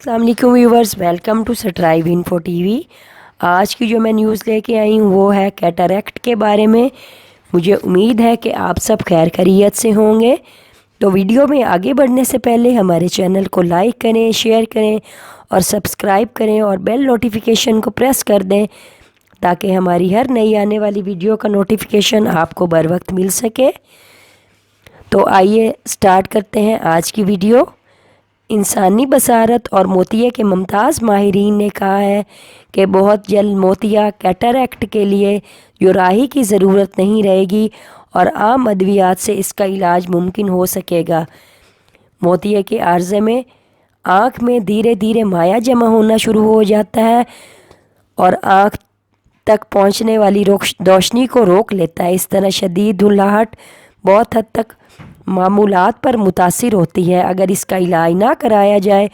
السلام علیکم viewers, welcome to Strive Info T V. آج کی جو میں نیوز لے کے آئی ہوں وہ ہے کیٹریکٹ کے بارے میں۔ مجھے امید ہے کہ آپ سب خیر خیریت سے ہوں گے۔ تو ویڈیو میں آگے بڑھنے سے پہلے ہمارے چینل کو لائک کریں، شیئر کریں اور سبسکرائب کریں اور بیل نوٹیفیکیشن کو پریس کر دیں تاکہ ہماری ہر نئی آنے والی ویڈیو کا نوٹیفیکیشن آپ کو بر وقت مل سکے۔ تو آئیے سٹارٹ کرتے ہیں آج کی ویڈیو۔ انسانی بصارت اور موتیے کے ممتاز ماہرین نے کہا ہے کہ بہت جلد موتیہ کیٹریکٹ کے لیے جراحی کی ضرورت نہیں رہے گی اور عام ادویات سے اس کا علاج ممکن ہو سکے گا۔ موتیے کے عارضے میں آنکھ میں دھیرے دھیرے مائع جمع ہونا شروع ہو جاتا ہے اور آنکھ تک پہنچنے والی روشنی کو روک لیتا ہے۔ اس طرح شدید دھندلاہٹ بہت حد تک معمولات پر متاثر ہوتی ہے۔ اگر اس کا علاج نہ کرایا جائے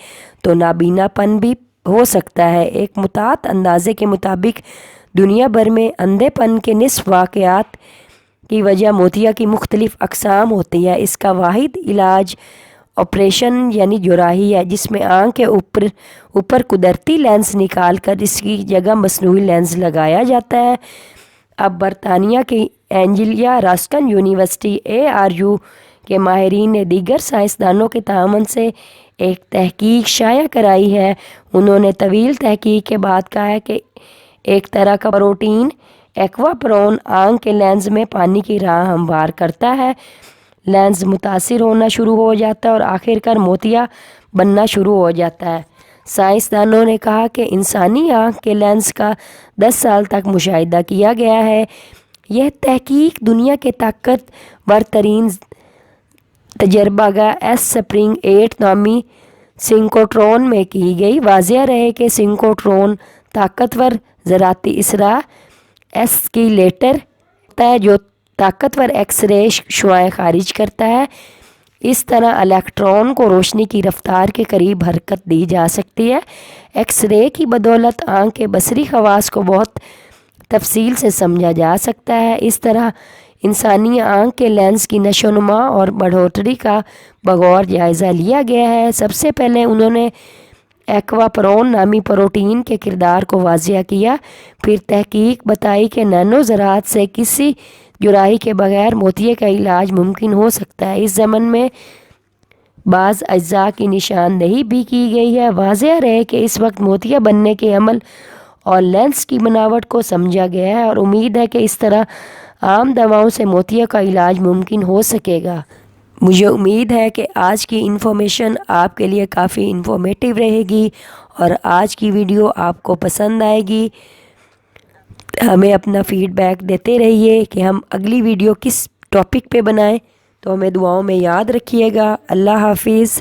تو نابینا پن بھی ہو سکتا ہے۔ ایک متعدد اندازے کے مطابق دنیا بھر میں اندھے پن کے نصف واقعات کی وجہ موتیہ کی مختلف اقسام ہوتی ہے۔ اس کا واحد علاج آپریشن یعنی جراحی ہے، جس میں آنکھ کے اوپر قدرتی لینس نکال کر اس کی جگہ مصنوعی لینس لگایا جاتا ہے۔ اب برطانیہ کی اینجلیا راسکن یونیورسٹی ARU کے ماہرین نے دیگر سائنسدانوں کے تعاون سے ایک تحقیق شائع کرائی ہے۔ انہوں نے طویل تحقیق کے بعد کہا ہے کہ ایک طرح کا پروٹین ایکواپورین آنکھ کے لینز میں پانی کی راہ ہموار کرتا ہے۔ لینز متاثر ہونا شروع ہو جاتا ہے اور آخر کار موتیہ بننا شروع ہو جاتا ہے۔ سائنسدانوں نے کہا کہ انسانی آنکھ کے لینز کا 10 سال تک مشاہدہ کیا گیا ہے۔ یہ تحقیق دنیا کے طاقتور ترین تجربہ گاہ اسپرنگ 8 نامی سنکروٹرون میں کی گئی۔ واضح رہے کہ سنکروٹرون طاقتور زراعتی اسرع ایسکیلیٹر ہوتا ہے جو طاقتور ایکس رے شعاعیں خارج کرتا ہے۔ اس طرح الیکٹران کو روشنی کی رفتار کے قریب حرکت دی جا سکتی ہے۔ ایکس رے کی بدولت آنکھ کے بصری خواص کو بہت تفصیل سے سمجھا جا سکتا ہے۔ اس طرح انسانی آنکھ کے لینز کی نشو و نما اور بڑھوتری کا بغور جائزہ لیا گیا ہے۔ سب سے پہلے انہوں نے ایکواپورین نامی پروٹین کے کردار کو واضح کیا، پھر تحقیق بتائی کہ نینو ذرات سے کسی جراحی کے بغیر موتیے کا علاج ممکن ہو سکتا ہے۔ اس ضمن میں بعض اجزاء کی نشاندہی بھی کی گئی ہے۔ واضح رہے کہ اس وقت موتیہ بننے کے عمل اور لینس کی بناوٹ کو سمجھا گیا ہے اور امید ہے کہ اس طرح عام دواؤں سے موتیہ کا علاج ممکن ہو سکے گا۔ مجھے امید ہے کہ آج کی انفارمیشن آپ کے لیے کافی انفارمیٹیو رہے گی اور آج کی ویڈیو آپ کو پسند آئے گی۔ ہمیں اپنا فیڈ بیک دیتے رہیے کہ ہم اگلی ویڈیو کس ٹاپک پہ بنائیں، تو ہمیں دعاؤں میں یاد رکھیے گا۔ اللہ حافظ۔